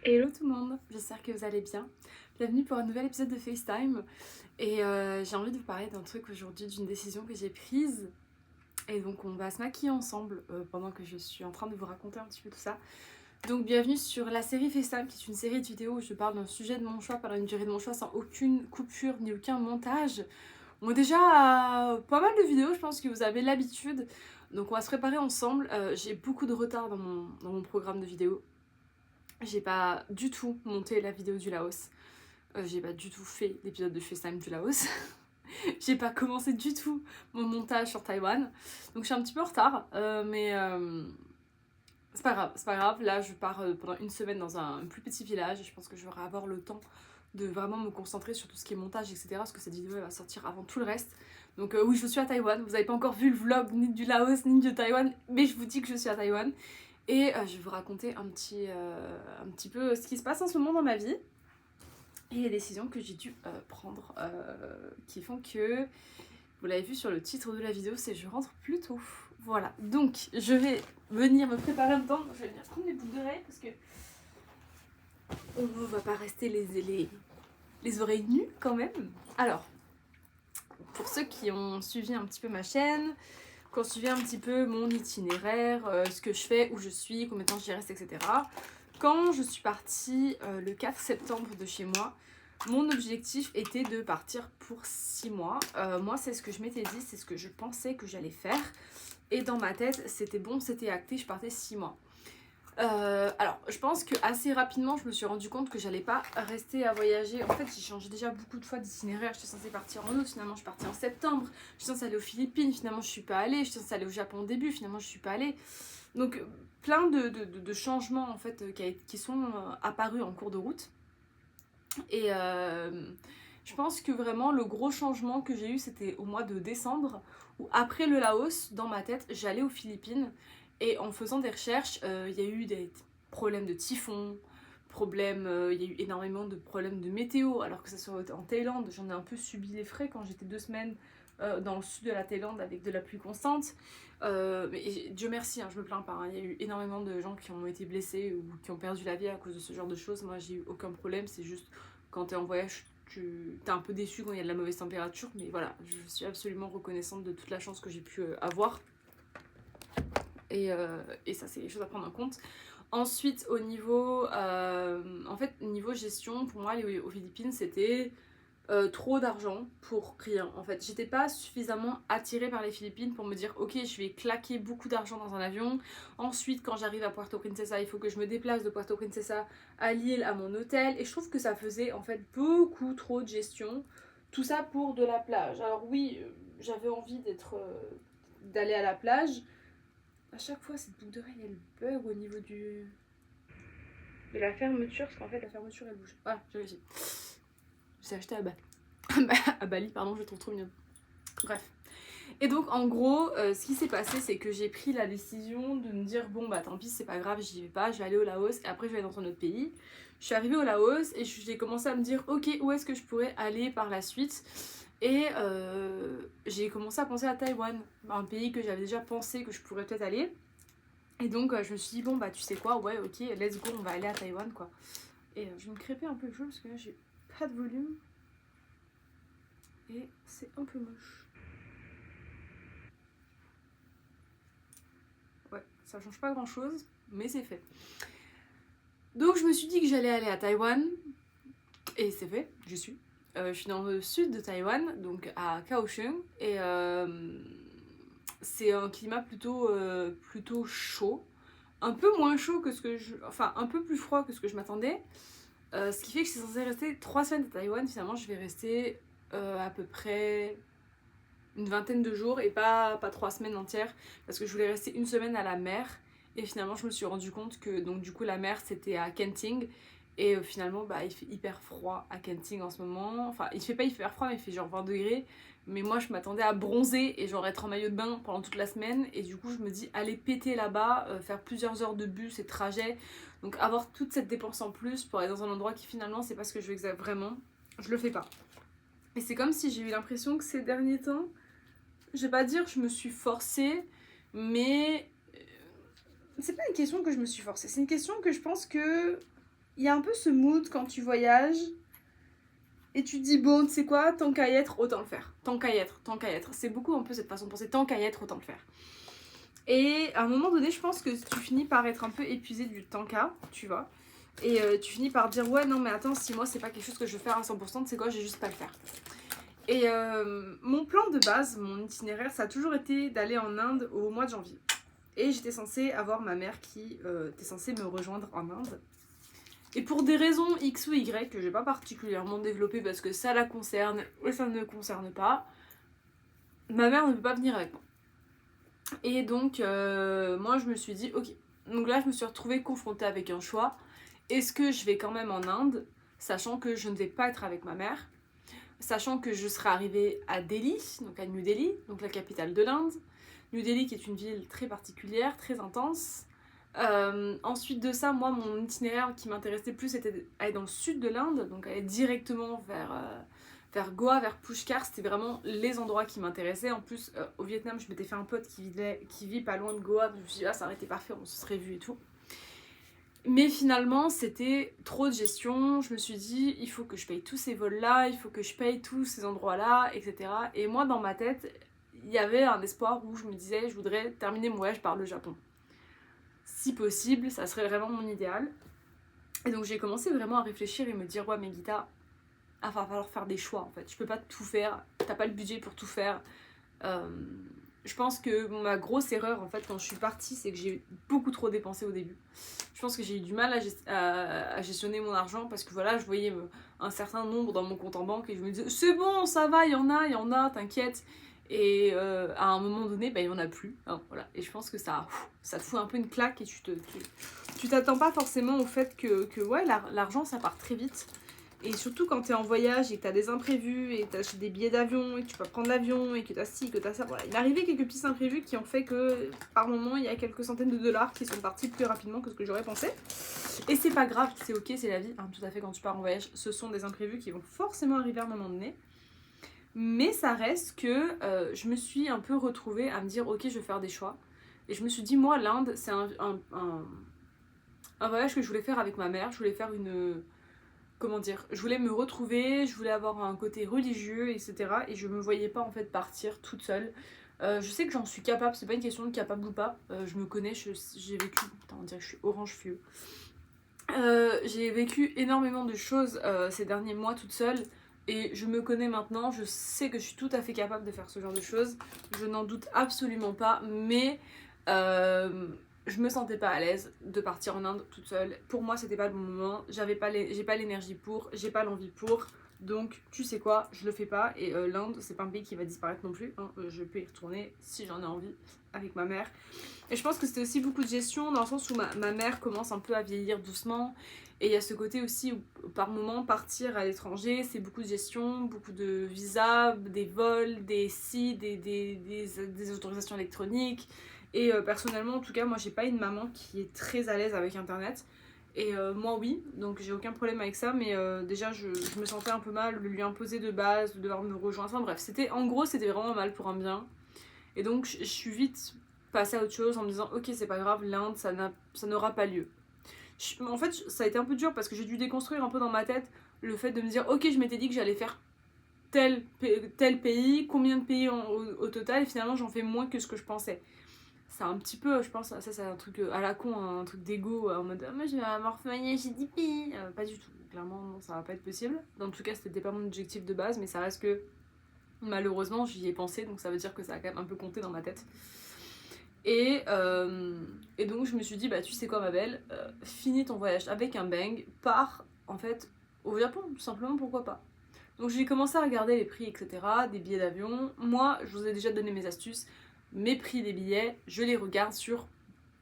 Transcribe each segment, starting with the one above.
Hello tout le monde, j'espère que vous allez bien. Bienvenue pour un nouvel épisode de FaceTime. Et j'ai envie de vous parler d'un truc aujourd'hui, d'une décision que j'ai prise. Et donc on va se maquiller ensemble pendant que je suis en train de vous raconter un petit peu tout ça. Donc bienvenue sur la série FaceTime, qui est une série de vidéos où je parle d'un sujet de mon choix pendant une durée de mon choix sans aucune coupure ni aucun montage. On a déjà pas mal de vidéos, je pense que vous avez l'habitude. Donc on va se préparer ensemble. J'ai beaucoup de retard dans mon programme de vidéos. J'ai pas du tout monté la vidéo du Laos. J'ai pas du tout fait l'épisode de FaceTime du Laos. J'ai pas commencé du tout mon montage sur Taïwan. Donc je suis un petit peu en retard. Mais c'est pas grave, c'est pas grave. Là, je pars pendant une semaine dans un plus petit village. Et je pense que je vais avoir le temps de vraiment me concentrer sur tout ce qui est montage, etc. Parce que cette vidéo elle va sortir avant tout le reste. Donc oui, je suis à Taïwan. Vous avez pas encore vu le vlog ni du Laos ni de Taïwan. Mais je vous dis que je suis à Taïwan. Et je vais vous raconter un petit peu ce qui se passe en ce moment dans ma vie et les décisions que j'ai dû prendre qui font que, vous l'avez vu sur le titre de la vidéo, c'est je rentre plus tôt. Voilà, donc je vais venir me préparer en même temps. Je vais venir prendre mes boucles d'oreilles parce que on ne va pas rester les oreilles nues quand même. Alors, pour ceux qui ont suivi un petit peu ma chaîne, qui ont suivi un petit peu mon itinéraire, ce que je fais, où je suis, combien de temps j'y reste, etc. Quand je suis partie le 4 septembre de chez moi, mon objectif était de partir pour 6 mois. Moi, c'est ce que je m'étais dit, c'est ce que je pensais que j'allais faire. Et dans ma tête, c'était bon, c'était acté, je partais 6 mois. Alors, je pense que assez rapidement, je me suis rendu compte que j'allais pas rester à voyager. En fait, j'ai changé déjà beaucoup de fois d'itinéraire. J'étais censée partir en août, finalement, je suis partie en septembre. J'étais censée aller aux Philippines, finalement, je suis pas allée. J'étais censée aller au Japon au début, finalement, je suis pas allée. Donc, plein de changements en fait qui sont apparus en cours de route. Et je pense que vraiment le gros changement que j'ai eu, c'était au mois de décembre, où après le Laos, dans ma tête, j'allais aux Philippines. Et en faisant des recherches, il y a eu des problèmes de typhon, il y a eu énormément de problèmes de météo, alors que ça soit en Thaïlande, j'en ai un peu subi les frais quand j'étais 2 semaines dans le sud de la Thaïlande avec de la pluie constante. Mais Dieu merci, hein, je me plains pas, hein. Il y a eu énormément de gens qui ont été blessés ou qui ont perdu la vie à cause de ce genre de choses. Moi j'ai eu aucun problème, c'est juste quand t'es en voyage, t'es un peu déçu quand il y a de la mauvaise température, mais voilà, je suis absolument reconnaissante de toute la chance que j'ai pu avoir. Et ça, c'est des choses à prendre en compte. Ensuite, au niveau, niveau gestion, pour moi, aller aux Philippines, c'était trop d'argent pour rien. En fait, j'étais pas suffisamment attirée par les Philippines pour me dire, ok, je vais claquer beaucoup d'argent dans un avion. Ensuite, quand j'arrive à Puerto Princesa, il faut que je me déplace de Puerto Princesa à Lille, à mon hôtel. Et je trouve que ça faisait en fait beaucoup trop de gestion. Tout ça pour de la plage. Alors oui, j'avais envie d'aller à la plage. À chaque fois, cette boucle d'oreille, elle bug au niveau de la fermeture, parce qu'en fait, la fermeture, elle bouge. Voilà, j'ai réussi. J'ai acheté à Bali, pardon, je le trouve trop mignon. Bref. Et donc, en gros, ce qui s'est passé, c'est que j'ai pris la décision de me dire, bon, bah tant pis, c'est pas grave, j'y vais pas, je vais aller au Laos, et après, je vais aller dans un autre pays. Je suis arrivée au Laos, et j'ai commencé à me dire, ok, où est-ce que je pourrais aller par la suite ? Et j'ai commencé à penser à Taïwan, un pays que j'avais déjà pensé que je pourrais peut-être aller. Et donc je me suis dit, bon bah tu sais quoi, ouais ok, let's go, on va aller à Taïwan quoi. Et je vais me crêper un peu le jeu parce que là j'ai pas de volume. Et c'est un peu moche. Ouais, ça change pas grand chose, mais c'est fait. Donc je me suis dit que j'allais aller à Taïwan. Et c'est fait, j'y suis. Je suis dans le sud de Taïwan, donc à Kaohsiung. Et c'est un climat plutôt chaud. Un peu moins chaud que ce que je... Enfin, un peu plus froid que ce que je m'attendais. Ce qui fait que je suis censée rester 3 semaines à Taïwan. Finalement, je vais rester à peu près une vingtaine de jours et pas 3 semaines entières. Parce que je voulais rester une semaine à la mer. Et finalement, je me suis rendu compte que donc, du coup, la mer, c'était à Kenting. Et finalement, bah, il fait hyper froid à Kenting en ce moment. Enfin, il fait pas hyper froid, mais il fait genre 20 degrés. Mais moi, je m'attendais à bronzer et genre être en maillot de bain pendant toute la semaine. Et du coup, je me dis, aller péter là-bas, faire plusieurs heures de bus et trajet. Donc, avoir toute cette dépense en plus pour aller dans un endroit qui finalement, c'est pas ce que je veux vraiment, je le fais pas. Et c'est comme si j'ai eu l'impression que ces derniers temps, je vais pas dire que je me suis forcée, mais c'est pas une question que je me suis forcée. C'est une question que je pense que il y a un peu ce mood quand tu voyages et tu te dis bon, tu sais quoi, tant qu'à y être, autant le faire. Tant qu'à y être, tant qu'à y être. C'est beaucoup un peu cette façon de penser, tant qu'à y être, autant le faire. Et à un moment donné, je pense que tu finis par être un peu épuisé du tant qu'à, tu vois. Et tu finis par dire ouais, non mais attends, si moi c'est pas quelque chose que je veux faire à 100%, tu sais quoi, j'ai juste pas le faire. Et mon plan de base, mon itinéraire, ça a toujours été d'aller en Inde au mois de janvier. Et j'étais censée avoir ma mère qui était censée me rejoindre en Inde. Et pour des raisons X ou Y que je vais pas particulièrement développer parce que ça la concerne ou ça ne me concerne pas, ma mère ne peut pas venir avec moi. Et donc, moi je me suis dit, ok. Donc là, je me suis retrouvée confrontée avec un choix. Est-ce que je vais quand même en Inde, sachant que je ne vais pas être avec ma mère, sachant que je serai arrivée à Delhi, donc à New Delhi, donc la capitale de l'Inde. New Delhi qui est une ville très particulière, très intense. Ensuite de ça, moi, mon itinéraire qui m'intéressait plus, c'était d'aller dans le sud de l'Inde, donc aller directement vers Goa, vers Pushkar. C'était vraiment les endroits qui m'intéressaient. En plus, au Vietnam, je m'étais fait un pote qui vit pas loin de Goa. Je me suis dit, ah, ça aurait été parfait, on se serait vu et tout. Mais finalement, c'était trop de gestion. Je me suis dit, il faut que je paye tous ces vols-là, il faut que je paye tous ces endroits-là, etc. Et moi, dans ma tête, il y avait un espoir où je me disais, je voudrais terminer mon voyage par le Japon. Si possible, ça serait vraiment mon idéal. Et donc j'ai commencé vraiment à réfléchir et me dire, ouais, mais Guita, il va falloir faire des choix en fait. Je peux pas tout faire, t'as pas le budget pour tout faire. Je pense que ma grosse erreur en fait quand je suis partie, c'est que j'ai beaucoup trop dépensé au début. Je pense que j'ai eu du mal à gestionner mon argent parce que voilà, je voyais un certain nombre dans mon compte en banque et je me disais c'est bon, ça va, il y en a, t'inquiète. Et à un moment donné, bah, il n'y en a plus. Hein, voilà. Et je pense que ça te fout un peu une claque et tu t'attends pas forcément au fait que ouais, l'argent ça part très vite. Et surtout quand t'es en voyage et que t'as des imprévus et que t'achètes des billets d'avion et que tu peux prendre l'avion et que t'as ci, que t'as ça. Voilà. Il est arrivé quelques petits imprévus qui ont fait que par moment il y a quelques centaines de dollars qui sont partis plus rapidement que ce que j'aurais pensé. Et c'est pas grave, c'est ok, c'est la vie. Hein, tout à fait, quand tu pars en voyage, ce sont des imprévus qui vont forcément arriver à un moment donné. Mais ça reste que je me suis un peu retrouvée à me dire ok, je vais faire des choix. Et je me suis dit, moi, l'Inde, c'est un voyage que je voulais faire avec ma mère. Je voulais faire comment dire, je voulais me retrouver, je voulais avoir un côté religieux, etc. Et je me voyais pas en fait partir toute seule. Je sais que j'en suis capable, c'est pas une question de capable ou pas. Je me connais, j'ai vécu. Putain, on dirait que je suis orange fluo. J'ai vécu énormément de choses ces derniers mois toute seule. Et je me connais maintenant, je sais que je suis tout à fait capable de faire ce genre de choses. Je n'en doute absolument pas, mais je me sentais pas à l'aise de partir en Inde toute seule. Pour moi, c'était pas le bon moment. J'ai pas l'énergie pour, j'ai pas l'envie pour. Donc, tu sais quoi, je le fais pas. Et l'Inde, c'est pas un pays qui va disparaître non plus. Hein. Je peux y retourner si j'en ai envie avec ma mère. Et je pense que c'était aussi beaucoup de gestion dans le sens où ma mère commence un peu à vieillir doucement. Et il y a ce côté aussi où par moment partir à l'étranger, c'est beaucoup de gestion, beaucoup de visas, des vols, des sites, des autorisations électroniques. Et personnellement, en tout cas, moi j'ai pas une maman qui est très à l'aise avec internet. Et moi oui, donc j'ai aucun problème avec ça, mais déjà je me sentais un peu mal de lui imposer de base, de devoir me rejoindre. Enfin bref, en gros c'était vraiment mal pour un bien. Et donc je suis vite passée à autre chose en me disant ok, c'est pas grave, l'Inde ça n'aura pas lieu. En fait, ça a été un peu dur parce que j'ai dû déconstruire un peu dans ma tête le fait de me dire ok, je m'étais dit que j'allais faire tel pays, combien de pays au total, et finalement j'en fais moins que ce que je pensais. C'est un petit peu, je pense, ça c'est un truc à la con, un truc d'ego en mode moi je vais avoir fait j'ai 10 pays. Pas du tout, clairement non, ça va pas être possible. En tout cas, c'était pas mon objectif de base, mais ça reste que malheureusement j'y ai pensé, donc ça veut dire que ça a quand même un peu compté dans ma tête. Et donc je me suis dit, bah tu sais quoi ma belle, finis ton voyage avec un bang, pars en fait au Japon, tout simplement, pourquoi pas. Donc j'ai commencé à regarder les prix, etc., des billets d'avion. Moi, je vous ai déjà donné mes astuces, mes prix des billets, je les regarde sur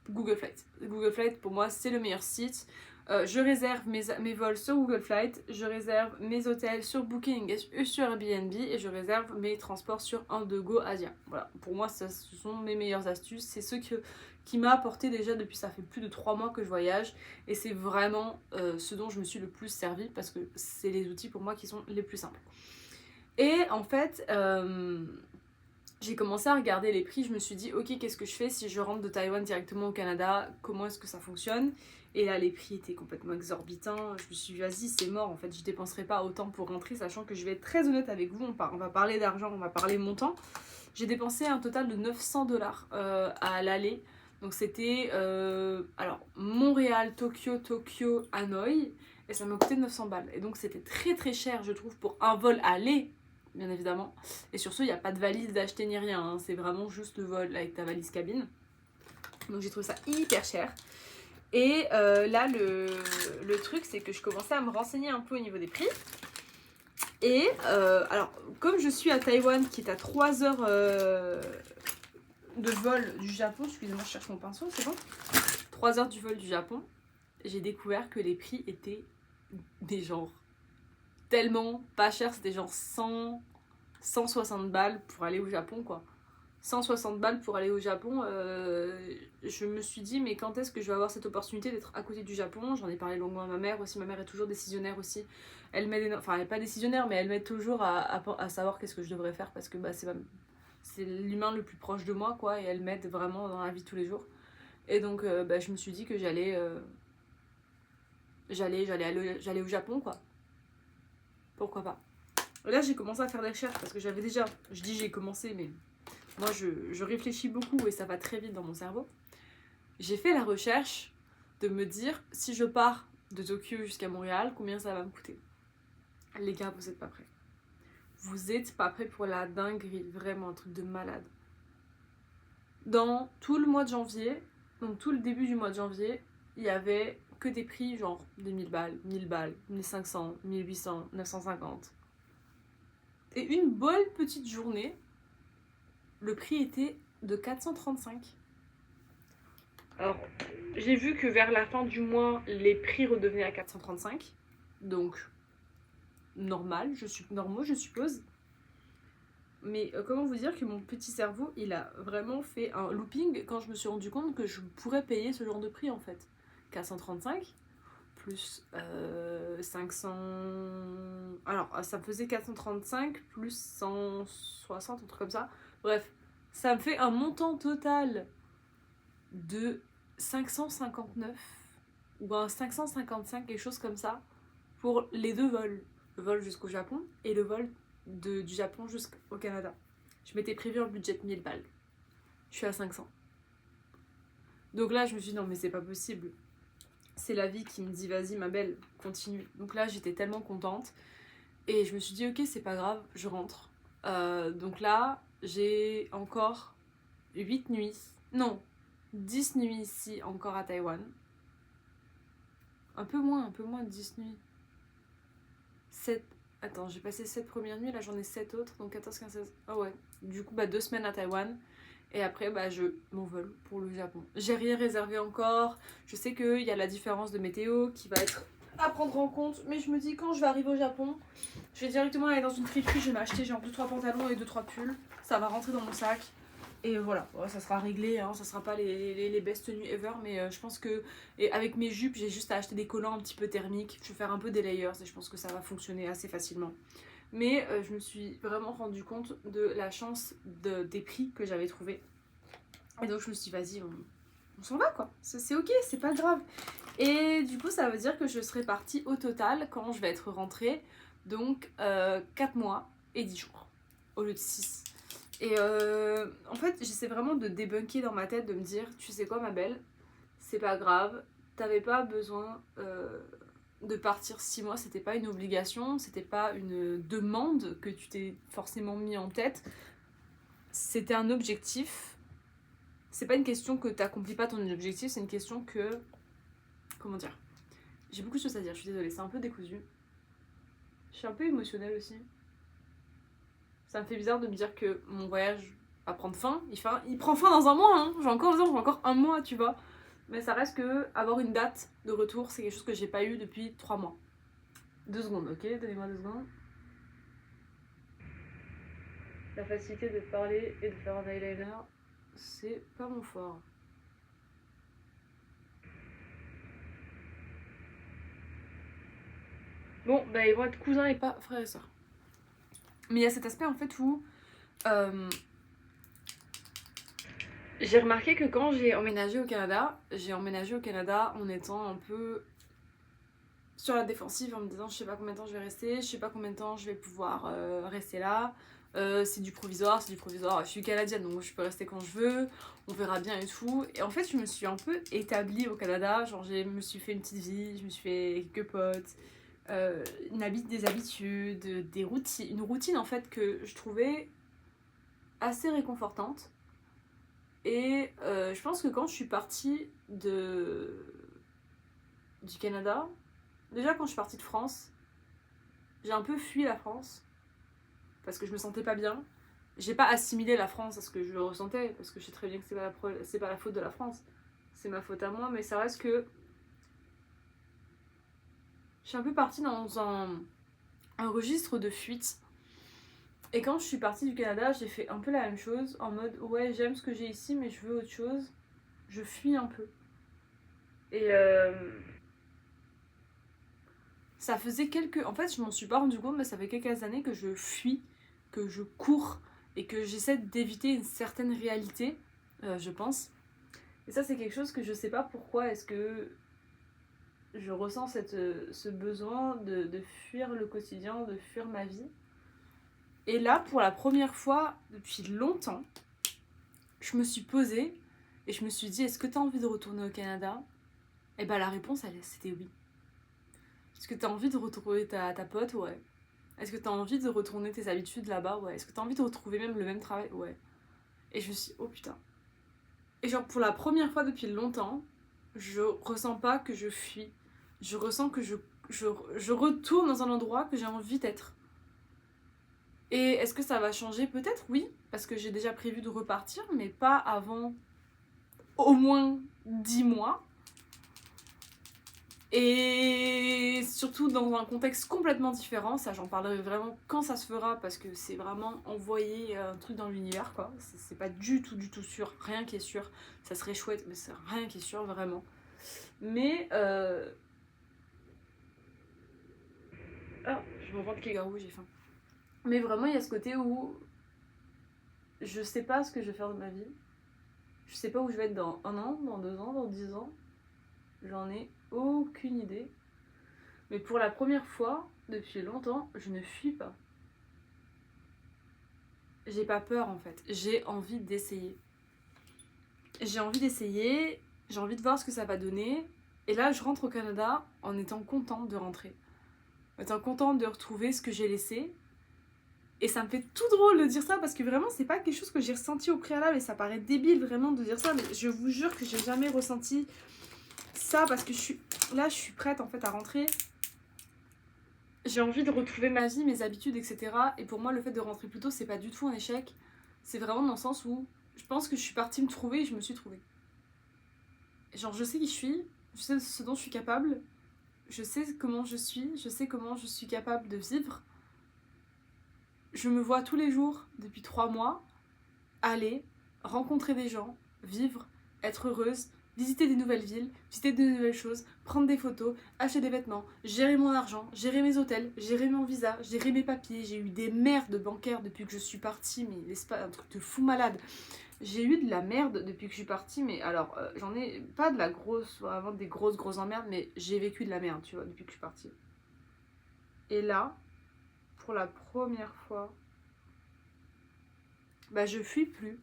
Google Flight. Google Flight pour moi c'est le meilleur site. Je réserve mes vols sur Google Flight, je réserve mes hôtels sur Booking et sur Airbnb et je réserve mes transports sur Indigo Asia. Voilà, pour moi ce sont mes meilleures astuces, c'est ce qui m'a apporté déjà depuis ça fait plus de 3 mois que je voyage et c'est vraiment ce dont je me suis le plus servi parce que c'est les outils pour moi qui sont les plus simples. Et en fait, j'ai commencé à regarder les prix, je me suis dit ok, qu'est-ce que je fais si je rentre de Taïwan directement au Canada, comment est-ce que ça fonctionne? Et là, les prix étaient complètement exorbitants. Je me suis dit, vas-y, c'est mort. En fait, je dépenserai pas autant pour rentrer, sachant que je vais être très honnête avec vous. On va parler d'argent, on va parler montant. J'ai dépensé un total de 900$ à l'aller. Donc c'était alors Montréal, Tokyo, Hanoï. Et ça m'a coûté 900 balles. Et donc c'était très très cher, je trouve, pour un vol aller, bien évidemment. Et sur ce, il n'y a pas de valise d'acheter ni rien. Hein. C'est vraiment juste le vol avec ta valise cabine. Donc j'ai trouvé ça hyper cher. Et là, le truc, c'est que je commençais à me renseigner un peu au niveau des prix. Et alors, comme je suis à Taïwan, qui est à 3 heures de vol du Japon, excusez-moi, je cherche mon pinceau, c'est bon. 3 heures du vol du Japon, j'ai découvert que les prix étaient des genres tellement pas chers, c'était genre 160 balles pour aller au Japon, quoi. 160 balles pour aller au Japon, je me suis dit mais quand est-ce que je vais avoir cette opportunité d'être à côté du Japon. J'en ai parlé longuement à ma mère aussi, ma mère est toujours décisionnaire aussi, elle m'aide, enfin elle n'est pas décisionnaire mais elle m'aide toujours à savoir qu'est-ce que je devrais faire parce que bah, c'est l'humain le plus proche de moi quoi, et elle m'aide vraiment dans la vie de tous les jours. Et donc bah, je me suis dit que j'allais au Japon quoi, pourquoi pas. Là j'ai commencé à faire des recherches parce que j'avais déjà, je dis j'ai commencé mais moi, je réfléchis beaucoup et ça va très vite dans mon cerveau. J'ai fait la recherche de me dire, si je pars de Tokyo jusqu'à Montréal, combien ça va me coûter. Les gars, vous êtes pas prêts. Vous êtes pas prêts pour la dinguerie, vraiment un truc de malade. Dans tout le mois de janvier, donc tout le début du mois de janvier, il y avait que des prix genre 2000 balles, 1000 balles, 1500, 1800, 950. Et une bonne petite journée, le prix était de 435. Alors, j'ai vu que vers la fin du mois, les prix redevenaient à 435. Donc, normaux, je suppose. Mais comment vous dire que mon petit cerveau, il a vraiment fait un looping quand je me suis rendu compte que je pourrais payer ce genre de prix en fait. 435 plus 500... Alors, ça me faisait 435 plus 160, un truc comme ça. Bref, ça me fait un montant total de 559 ou un 555, quelque chose comme ça, pour les deux vols. Le vol jusqu'au Japon et le vol du Japon jusqu'au Canada. Je m'étais prévu un budget de 1000 balles. Je suis à 500. Donc là, je me suis dit, non mais c'est pas possible. C'est la vie qui me dit, vas-y ma belle, continue. Donc là, j'étais tellement contente. Et je me suis dit, ok, c'est pas grave, je rentre. Donc là, j'ai encore 8 nuits. Non, 10 nuits ici, encore à Taïwan. Un peu moins de 10 nuits. 7. Attends, j'ai passé 7 premières nuits, là j'en ai 7 autres, donc 14, 15, 16. Ah ouais. Du coup, 2 semaines à Taïwan. Et après, je m'envole pour le Japon. J'ai rien réservé encore. Je sais qu'il y a la différence de météo qui va être à prendre en compte. Mais je me dis, quand je vais arriver au Japon, je vais directement aller dans une friperie. Je vais m'acheter genre 2-3 pantalons et 2-3 pulls. Ça va rentrer dans mon sac. Et voilà, ça sera réglé. Hein. Ça sera pas les best tenues ever. Mais je pense que avec mes jupes, j'ai juste à acheter des collants un petit peu thermiques. Je vais faire un peu des layers et je pense que ça va fonctionner assez facilement. Mais je me suis vraiment rendu compte de la chance des prix que j'avais trouvés. Et donc je me suis dit, vas-y, on s'en va quoi. C'est ok, c'est pas grave. Et du coup, ça veut dire que je serai partie au total quand je vais être rentrée. Donc 4 mois et 10 jours au lieu de 6. Et en fait, j'essaie vraiment de débunker dans ma tête, de me dire, tu sais quoi ma belle, c'est pas grave, t'avais pas besoin... de partir 6 mois, c'était pas une obligation, c'était pas une demande que tu t'es forcément mis en tête, c'était un objectif. C'est pas une question que t'accomplis pas ton objectif, c'est une question que... Comment dire? J'ai beaucoup de choses à dire, je suis désolée, c'est un peu décousu. Je suis un peu émotionnelle aussi. Ça me fait bizarre de me dire que mon voyage va prendre fin. Il prend fin dans un mois, hein. J'ai encore un mois, tu vois. Mais ça reste que avoir une date de retour, c'est quelque chose que j'ai pas eu depuis 3 mois. 2 secondes, ok? Donnez-moi 2 secondes. La facilité de parler et de faire un eyeliner, c'est pas mon fort. Bon, ils vont être cousins et pas frères et sœurs. Mais il y a cet aspect en fait où J'ai remarqué que quand j'ai emménagé au Canada en étant un peu sur la défensive, en me disant je sais pas combien de temps je vais rester, je sais pas combien de temps je vais pouvoir rester là. C'est du provisoire, c'est du provisoire. Je suis canadienne donc je peux rester quand je veux, on verra bien et tout. Et en fait, je me suis un peu établie au Canada, genre je me suis fait une petite vie, je me suis fait quelques potes, des habitudes, des routines, une routine en fait que je trouvais assez réconfortante. Et je pense que quand je suis partie du Canada, déjà quand je suis partie de France, j'ai un peu fui la France parce que je me sentais pas bien. J'ai pas assimilé la France à ce que je ressentais parce que je sais très bien que c'est pas la faute de la France, c'est ma faute à moi, mais ça reste que je suis un peu partie dans un registre de fuite. Et quand je suis partie du Canada, j'ai fait un peu la même chose en mode ouais, j'aime ce que j'ai ici, mais je veux autre chose. Je fuis un peu. Et ça faisait quelques... En fait, je m'en suis pas rendu compte, mais ça fait quelques années que je fuis, que je cours et que j'essaie d'éviter une certaine réalité, je pense. Et ça, c'est quelque chose que je sais pas pourquoi est-ce que je ressens ce besoin de fuir le quotidien, de fuir ma vie. Et là, pour la première fois depuis longtemps, je me suis posée et je me suis dit, est-ce que t'as envie de retourner au Canada? Et bah la réponse, c'était oui. Est-ce que t'as envie de retrouver ta pote? Ouais. Est-ce que t'as envie de retourner tes habitudes là-bas? Ouais. Est-ce que t'as envie de retrouver même le même travail? Ouais. Et je me suis dit, oh putain. Et genre, pour la première fois depuis longtemps, je ressens pas que je fuis. Je ressens que je retourne dans un endroit que j'ai envie d'être. Et est-ce que ça va changer? Peut-être, oui. Parce que j'ai déjà prévu de repartir, mais pas avant au moins 10 mois. Et surtout dans un contexte complètement différent, ça j'en parlerai vraiment quand ça se fera parce que c'est vraiment envoyer un truc dans l'univers quoi. C'est pas du tout sûr, rien qui est sûr. Ça serait chouette, mais c'est rien qui est sûr vraiment. Mais ah, je me rends compte qu'il est garou, j'ai faim. Mais vraiment il y a ce côté où je sais pas ce que je vais faire de ma vie. Je sais pas où je vais être dans 1 an, dans 2 ans, dans 10 ans. J'en ai aucune idée. Mais pour la première fois, depuis longtemps, je ne fuis pas. J'ai pas peur en fait. J'ai envie d'essayer. J'ai envie d'essayer, j'ai envie de voir ce que ça va donner. Et là, je rentre au Canada en étant contente de rentrer. En étant contente de retrouver ce que j'ai laissé. Et ça me fait tout drôle de dire ça parce que vraiment, c'est pas quelque chose que j'ai ressenti au préalable et ça paraît débile vraiment de dire ça. Mais je vous jure que j'ai jamais ressenti ça parce que je suis prête en fait à rentrer. J'ai envie de retrouver ma vie, mes habitudes, etc. Et pour moi, le fait de rentrer plus tôt, c'est pas du tout un échec. C'est vraiment dans le sens où je pense que je suis partie me trouver et je me suis trouvée. Genre, je sais qui je suis, je sais ce dont je suis capable, je sais comment je sais comment je suis capable de vivre. Je me vois tous les jours, depuis 3 mois, aller, rencontrer des gens, vivre, être heureuse, visiter des nouvelles villes, visiter de nouvelles choses, prendre des photos, acheter des vêtements, gérer mon argent, gérer mes hôtels, gérer mon visa, gérer mes papiers. J'ai eu des merdes bancaires depuis que je suis partie, mais laisse pas un truc de fou malade. J'ai eu de la merde depuis que je suis partie, mais alors j'en ai pas de la grosse, vraiment des grosses emmerdes, mais j'ai vécu de la merde, tu vois, depuis que je suis partie. Et là, pour la première fois, bah je fuis plus.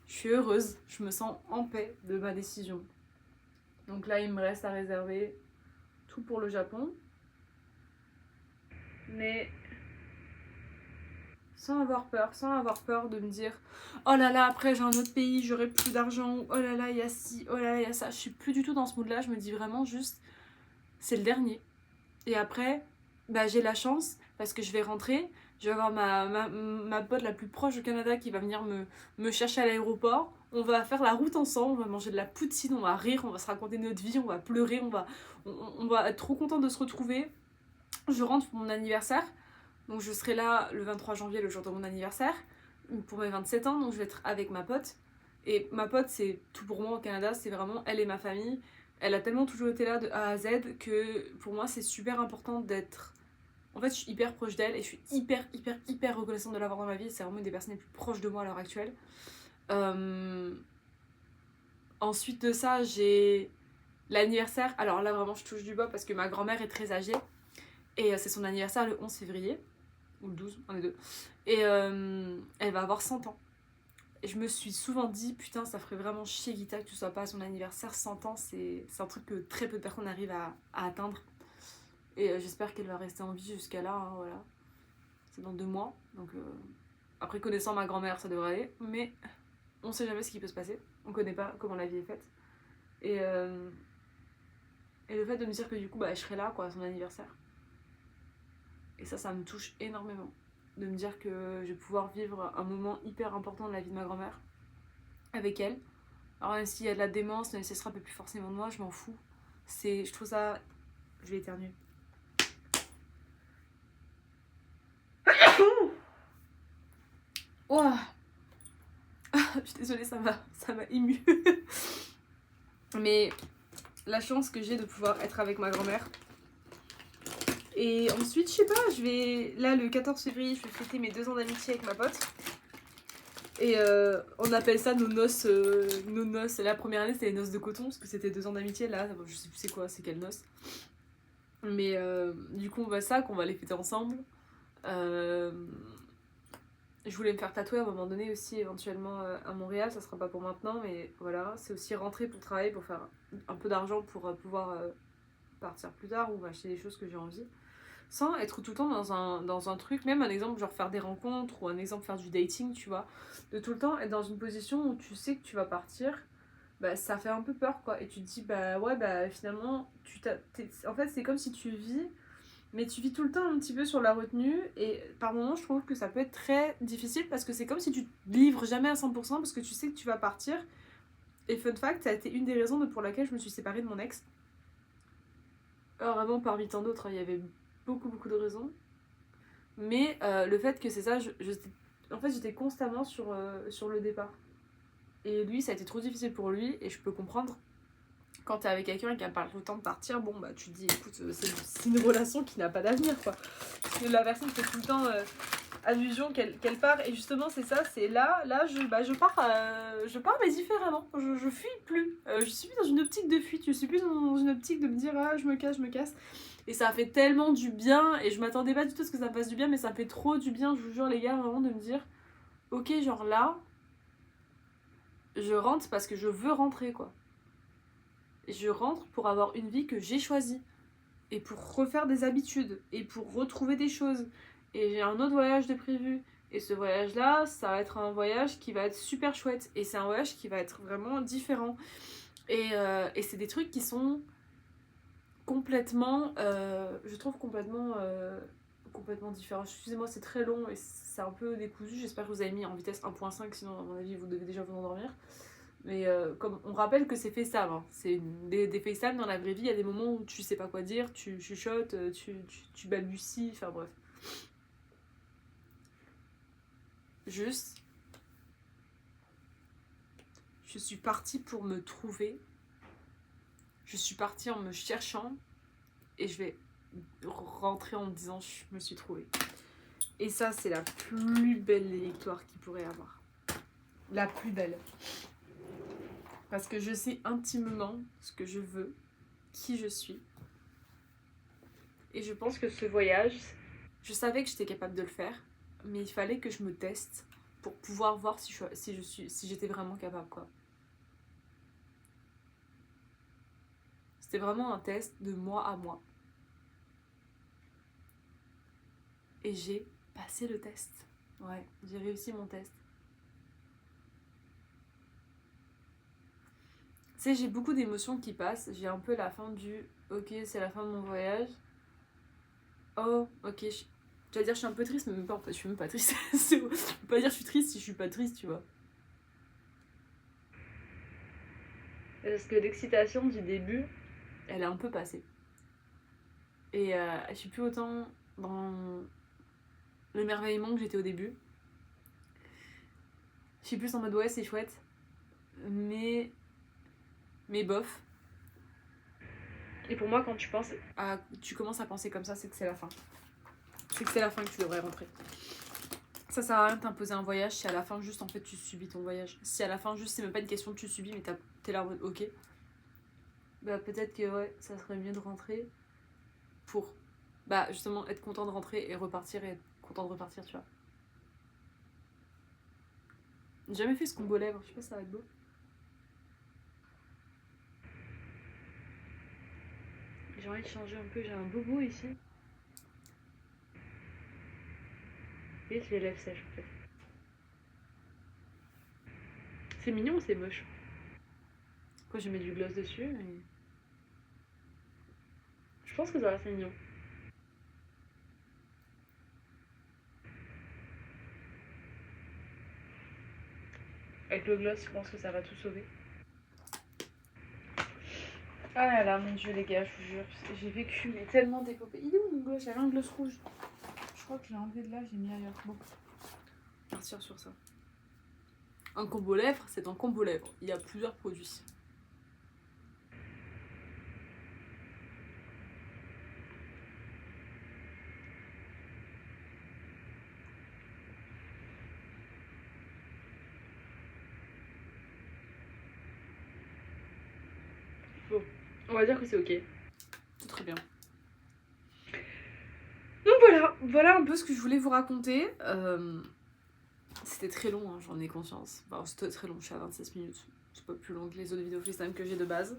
Je suis heureuse, je me sens en paix de ma décision. Donc là, il me reste à réserver tout pour le Japon. Mais sans avoir peur de me dire oh là là, après j'ai un autre pays, j'aurai plus d'argent, oh là là, il y a ci, oh là là, il y a ça. Je suis plus du tout dans ce mood-là, je me dis vraiment juste, c'est le dernier. Et après, bah, j'ai la chance parce que je vais rentrer, je vais avoir ma pote la plus proche au Canada qui va venir me chercher à l'aéroport. On va faire la route ensemble, on va manger de la poutine, on va rire, on va se raconter notre vie, on va pleurer, on va être trop content de se retrouver. Je rentre pour mon anniversaire, donc je serai là le 23 janvier, le jour de mon anniversaire, pour mes 27 ans, donc je vais être avec ma pote. Et ma pote, c'est tout pour moi au Canada, c'est vraiment elle et ma famille. Elle a tellement toujours été là de A à Z que pour moi c'est super important d'être... En fait je suis hyper proche d'elle et je suis hyper reconnaissante de l'avoir dans ma vie. C'est vraiment une des personnes les plus proches de moi à l'heure actuelle. Ensuite de ça, j'ai l'anniversaire. Alors là, vraiment, je touche du bois parce que ma grand-mère est très âgée. Et c'est son anniversaire le 11 février. Ou le 12, un des deux. Et elle va avoir 100 ans. Et je me suis souvent dit, putain, ça ferait vraiment chier Guita que tu sois pas à son anniversaire. 100 ans, c'est un truc que très peu de personnes arrivent à atteindre. Et j'espère qu'elle va rester en vie jusqu'à là, hein, voilà. C'est dans 2 mois. Donc après, connaissant ma grand-mère, ça devrait aller. Mais on sait jamais ce qui peut se passer. On connaît pas comment la vie est faite. Et le fait de me dire que du coup, bah, je serai là, quoi, à son anniversaire. Et ça me touche énormément. De me dire que je vais pouvoir vivre un moment hyper important de la vie de ma grand-mère avec elle. Alors même s'il y a de la démence, ne cessera plus forcément de moi, je m'en fous. Je trouve ça... Je vais éternuer. Oh. Je suis désolée, ça m'a émue. Mais la chance que j'ai de pouvoir être avec ma grand-mère. Et ensuite, je sais pas, je vais... Là, le 14 février, je vais fêter mes 2 ans d'amitié avec ma pote. Et on appelle ça nos noces. Nos noces. La première année, c'était les noces de coton, parce que c'était 2 ans d'amitié. Là, je sais plus c'est quoi, c'est quelle noce. Mais du coup, on va ça, qu'on va les fêter ensemble. Je voulais me faire tatouer à un moment donné aussi, éventuellement à Montréal. Ça sera pas pour maintenant, mais voilà. C'est aussi rentrer pour travailler, pour faire un peu d'argent pour pouvoir partir plus tard ou acheter des choses que j'ai envie. Sans être tout le temps dans un truc, même un exemple genre faire des rencontres ou un exemple faire du dating, tu vois. De tout le temps être dans une position où tu sais que tu vas partir, bah ça fait un peu peur quoi. Et tu te dis bah ouais bah finalement, en fait c'est comme si tu vis, mais tu vis tout le temps un petit peu sur la retenue. Et par moments je trouve que ça peut être très difficile parce que c'est comme si tu te livres jamais à 100% parce que tu sais que tu vas partir. Et fun fact, ça a été une des raisons pour laquelle je me suis séparée de mon ex. Alors vraiment parmi tant d'autres, il y avait beaucoup de raisons. Mais le fait que c'est ça, en fait j'étais constamment sur le départ. Et lui, ça a été trop difficile pour lui, et je peux comprendre. Quand t'es avec quelqu'un qui a pas le temps de partir, bon bah tu te dis écoute, c'est une relation qui n'a pas d'avenir quoi. Parce que la personne fait tout le temps allusion qu'elle part, et justement c'est ça, c'est là je pars mais différemment. Je fuis plus. Je suis plus dans une optique de fuite, je suis plus dans une optique de me dire ah je me casse. Et ça a fait tellement du bien, et je m'attendais pas du tout à ce que ça me fasse du bien, mais ça me fait trop du bien, je vous jure les gars, vraiment de me dire ok genre là, je rentre parce que je veux rentrer quoi. Je rentre pour avoir une vie que j'ai choisie, et pour refaire des habitudes, et pour retrouver des choses. Et j'ai un autre voyage de prévu. Et ce voyage-là, ça va être un voyage qui va être super chouette. Et c'est un voyage qui va être vraiment différent. Et c'est des trucs qui sont complètement... je trouve complètement différents. Excusez-moi, c'est très long et c'est un peu décousu. J'espère que vous avez mis en vitesse 1.5, sinon à mon avis vous devez déjà vous endormir. Mais comme on rappelle que c'est FaceTime, hein. C'est des FaceTime dans la vraie vie, il y a des moments où tu sais pas quoi dire, tu chuchotes, tu balbuties, enfin bref. Juste, je suis partie pour me trouver, je suis partie en me cherchant, et je vais rentrer en me disant je me suis trouvée. Et ça, c'est la plus belle victoire qu'il pourrait avoir. La plus belle. Parce que je sais intimement ce que je veux, qui je suis. Et je pense que ce voyage, je savais que j'étais capable de le faire, mais il fallait que je me teste pour pouvoir voir si j'étais vraiment capable, quoi. C'était vraiment un test de moi à moi. Et j'ai passé le test. Ouais, j'ai réussi mon test. Tu sais, j'ai beaucoup d'émotions qui passent. J'ai un peu la fin du ok, c'est la fin de mon voyage. Oh, ok, tu vas dire je suis un peu triste, mais même pas, en fait, je suis même pas triste. Je peux pas dire je suis triste si je suis pas triste, tu vois. Parce que l'excitation du début, elle est un peu passée. Et je suis plus autant dans l'émerveillement que j'étais au début. Je suis plus en mode ouais, c'est chouette, mais bof. Et pour moi, quand tu commences à penser comme ça, c'est que c'est la fin. C'est que c'est la fin que tu devrais rentrer. Ça sert à rien de t'imposer un voyage si à la fin juste en fait tu subis ton voyage. Si à la fin juste c'est même pas une question que tu subis mais t'es là en mode ok. Bah peut-être que ouais, ça serait mieux de rentrer pour bah justement être content de rentrer et repartir et être content de repartir, tu vois. J'ai jamais fait ce combo lèvres, je sais pas si ça va être beau. J'ai envie de changer un peu, j'ai un bobo ici. Et je les lèvres sèches en fait. C'est mignon ou c'est moche? Quoi, je mets du gloss dessus et... Je pense que ça reste mignon. Avec le gloss, je pense que ça va tout sauver. Ah là là, mon dieu les gars, je vous jure, j'ai vécu mais tellement développé. Il est où mon gloss? J'avais un gloss rouge. Je crois que je l'ai enlevé de là, j'ai mis ailleurs. Bon, partir sur ça. Un combo lèvres, c'est un combo lèvres. Il y a plusieurs produits. Bon, on va dire que c'est ok. C'est très bien. Donc voilà un peu ce que je voulais vous raconter. C'était très long, hein, j'en ai conscience. Enfin, c'était très long, je suis à 26 minutes. C'est pas plus long que les autres vidéos FaceTime que j'ai de base.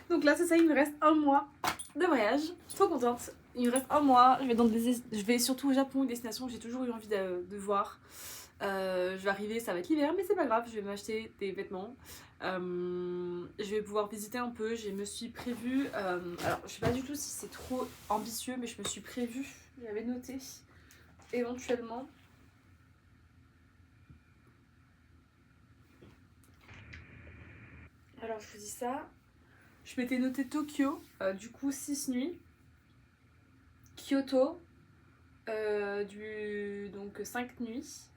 Donc là, c'est ça, il me reste un mois de voyage. Trop contente. Il me reste un mois. Je vais surtout au Japon, une destination que j'ai toujours eu envie de voir. Je vais arriver, ça va être l'hiver, mais c'est pas grave, je vais m'acheter des vêtements. Je vais pouvoir visiter un peu. Je me suis prévue. Alors, je sais pas du tout si c'est trop ambitieux, mais je me suis prévue. J'avais noté éventuellement. Alors, je vous dis ça. Je m'étais noté Tokyo, du coup 6 nuits. Kyoto, donc 5 nuits.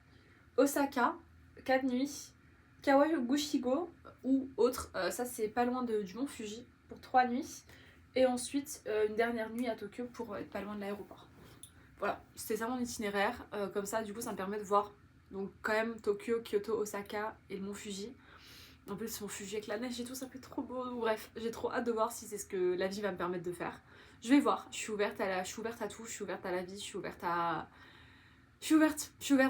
Osaka, 4 nuits. Kawaguchigo ou autre, ça c'est pas loin du mont Fuji pour 3 nuits. Et ensuite une dernière nuit à Tokyo pour être pas loin de l'aéroport. Voilà, c'était ça mon itinéraire. Comme ça, du coup, ça me permet de voir donc quand même Tokyo, Kyoto, Osaka et le mont Fuji. En plus, mon Fuji avec la neige et tout, ça fait trop beau. Bref, j'ai trop hâte de voir si c'est ce que la vie va me permettre de faire. Je vais voir, je suis ouverte à tout, je suis ouverte à la vie, je suis ouverte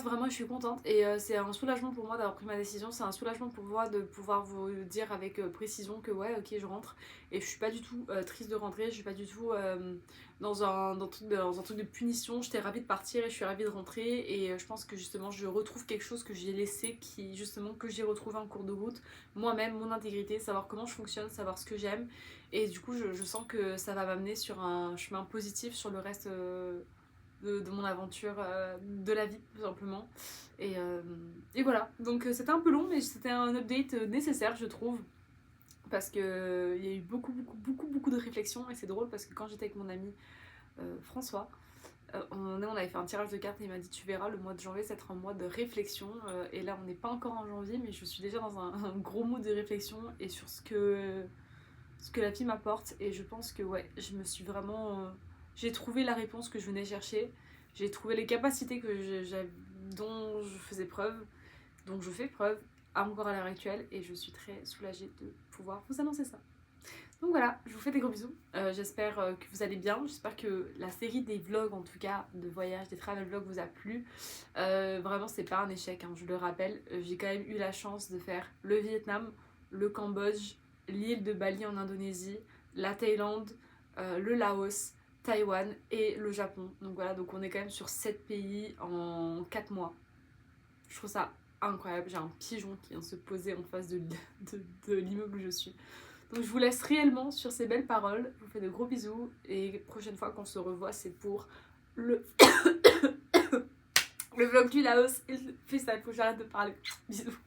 vraiment, je suis contente et c'est un soulagement pour moi d'avoir pris ma décision, c'est un soulagement pour moi de pouvoir vous dire avec précision que ouais ok je rentre et je suis pas du tout triste de rentrer, je suis pas du tout dans un truc de punition, j'étais ravie de partir et je suis ravie de rentrer et je pense que justement je retrouve quelque chose que j'ai laissé, que j'ai retrouvé en cours de route, moi-même, mon intégrité, savoir comment je fonctionne, savoir ce que j'aime et du coup je sens que ça va m'amener sur un chemin positif sur le reste de mon aventure de la vie tout simplement et voilà donc c'était un peu long mais c'était un update nécessaire je trouve parce que il y a eu beaucoup de réflexions et c'est drôle parce que quand j'étais avec mon ami François on avait fait un tirage de cartes et il m'a dit tu verras le mois de janvier ça va être un mois de réflexion et là on n'est pas encore en janvier mais je suis déjà dans un gros mood de réflexion et sur ce que la vie m'apporte et je pense que ouais je me suis vraiment j'ai trouvé la réponse que je venais chercher, j'ai trouvé les capacités dont je faisais preuve, donc je fais preuve encore à l'heure actuelle et je suis très soulagée de pouvoir vous annoncer ça. Donc voilà, je vous fais des gros bisous, j'espère que vous allez bien, j'espère que la série des vlogs en tout cas, de voyage, des travel vlogs vous a plu. Vraiment c'est pas un échec, hein, je le rappelle, j'ai quand même eu la chance de faire le Vietnam, le Cambodge, l'île de Bali en Indonésie, la Thaïlande, le Laos, Taïwan et le Japon. Donc voilà, donc on est quand même sur 7 pays en 4 mois. Je trouve ça incroyable, j'ai un pigeon qui vient se poser en face de l'immeuble où je suis. Donc je vous laisse réellement sur ces belles paroles, je vous fais de gros bisous et prochaine fois qu'on se revoit c'est pour le le vlog du Laos et le freestyle, faut que j'arrête de parler. Bisous.